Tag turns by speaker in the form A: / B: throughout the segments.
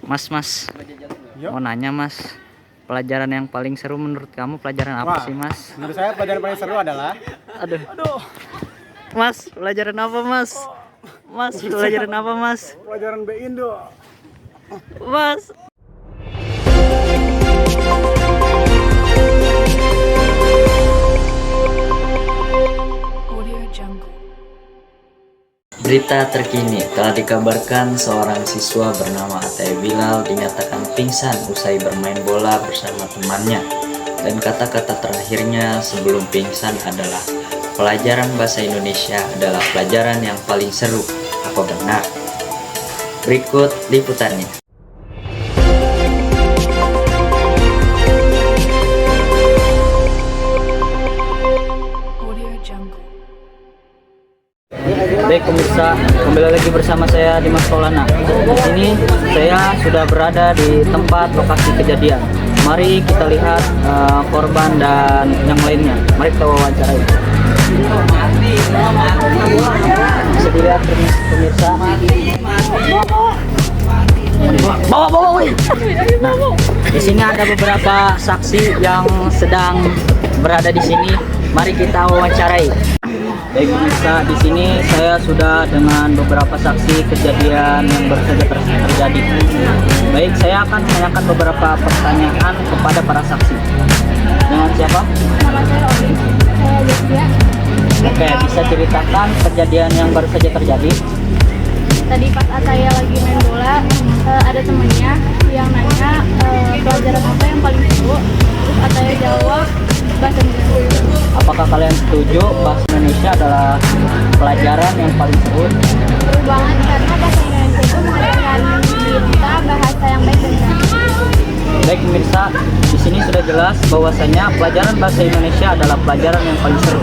A: Mas,
B: Yuk.
A: mau nanya Mas, pelajaran yang paling seru menurut kamu pelajaran apa sih Mas?
B: Menurut saya pelajaran paling seru adalah
A: Aduh. Mas, pelajaran apa Mas? Mas, pelajaran apa Mas?
B: pelajaran B Indo.
A: Mas. Berita terkini telah dikabarkan seorang siswa bernama Atay Bilal dinyatakan pingsan usai bermain bola bersama temannya. Dan kata-kata terakhirnya sebelum pingsan adalah, pelajaran bahasa Indonesia adalah pelajaran yang paling seru. Apa benar? Berikut liputannya. Baik pemirsa, kembali lagi bersama saya Dimas Maulana. Di sini saya sudah berada di tempat lokasi kejadian. Mari kita lihat korban dan yang lainnya. Mari kita wawancarai. Bisa dilihat pemirsa. Bawa, woi. Nah, di sini ada beberapa saksi yang sedang berada di sini. Mari kita wawancarai. Baik pemirsa, di sini saya sudah dengan beberapa saksi kejadian yang baru saja terjadi. Baik, saya akan menanyakan beberapa pertanyaan kepada para saksi. Dengan siapa?
C: Nama saya Oli. Saya Josia.
A: Oke, bisa ceritakan kejadian yang baru saja terjadi?
C: Tadi pas Ataya lagi main bola, ada temennya yang nanya pelajaran apa yang paling seru. Terus Ataya jawab bahasa Indonesia.
A: Apakah kalian setuju bahasa Indonesia adalah pelajaran yang paling seru?
C: Seru banget karena bahasa Indonesia itu mengajarkan kita bahasa yang baik dan benar.
A: Baik pemirsa, di sini sudah jelas bahwasanya pelajaran bahasa Indonesia adalah pelajaran yang paling seru.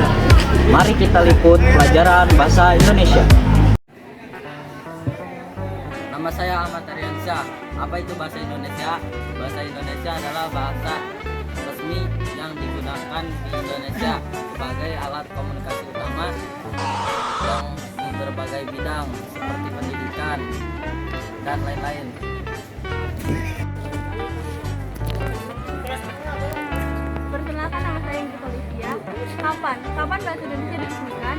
A: Mari kita liput pelajaran bahasa Indonesia.
D: Nama saya Ahmad Aryansyah. Apa itu bahasa Indonesia? Bahasa Indonesia adalah bahasa resmi yang digunakan di Indonesia sebagai alat komunikasi utama yang di berbagai bidang seperti pendidikan dan lain-lain.
C: Perkenalkan, nama saya Ingrid Olivia. Kapan bahasa Indonesia diresmikan?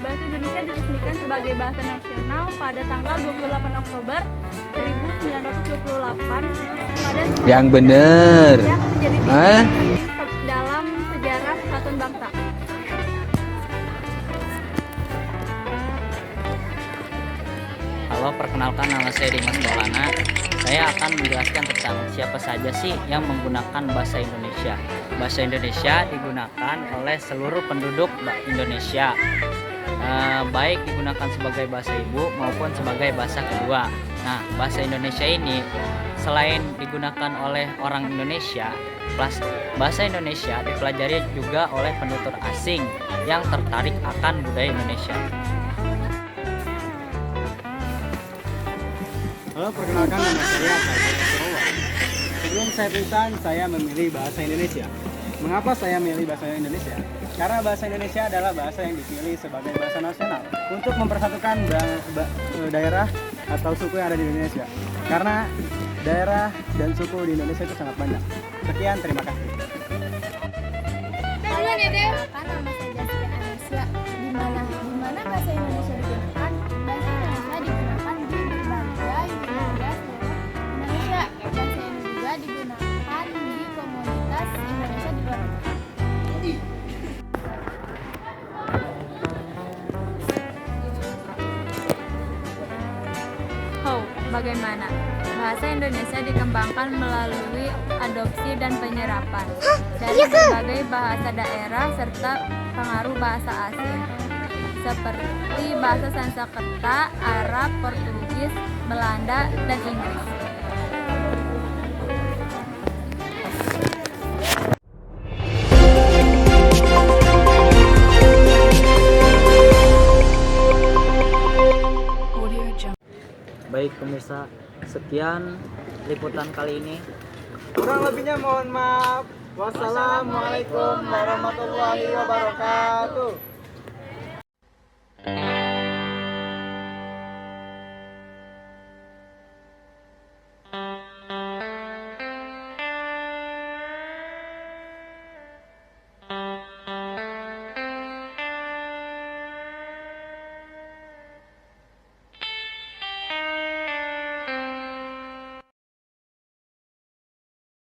C: Bahasa Indonesia diresmikan sebagai bahasa nasional pada tanggal 28 Oktober 1928 pada
E: yang bener
C: yang menjadi dalam sejarah persatuan bangsa.
A: Halo, perkenalkan nama saya Dimas Maulana. Saya akan menjelaskan tentang siapa saja sih yang menggunakan bahasa Indonesia. Bahasa Indonesia digunakan oleh seluruh penduduk Indonesia, baik digunakan sebagai bahasa ibu maupun sebagai bahasa kedua. Nah, bahasa Indonesia ini selain digunakan oleh orang Indonesia, bahasa Indonesia dipelajari juga oleh penutur asing yang tertarik akan budaya Indonesia.
B: Halo, perkenalkan nama saya Faisal Nasrullah. Sebelum saya pingsan, saya memilih bahasa Indonesia. Mengapa saya memilih bahasa Indonesia? Karena bahasa Indonesia adalah bahasa yang dipilih sebagai bahasa nasional untuk mempersatukan daerah atau suku yang ada di Indonesia. Karena daerah dan suku di Indonesia itu sangat banyak. Sekian, terima kasih.
C: Halo Dede. Nama saya Jaskia Anesya. Di mana bahasa Indonesia digunakan? Bahasa Indonesia digunakan di berbagai wilayah seluruh Indonesia. Bahasa ini juga digunakan di komunitas Indonesia di luar negeri. Bagaimana? Bahasa Indonesia dikembangkan melalui adopsi dan penyerapan dari berbagai bahasa daerah serta pengaruh bahasa asing seperti bahasa Sanskerta, Arab, Portugis, Belanda, dan Inggris.
A: Baik pemirsa, sekian liputan kali ini.
B: Kurang lebihnya mohon maaf. Wassalamualaikum warahmatullahi wabarakatuh.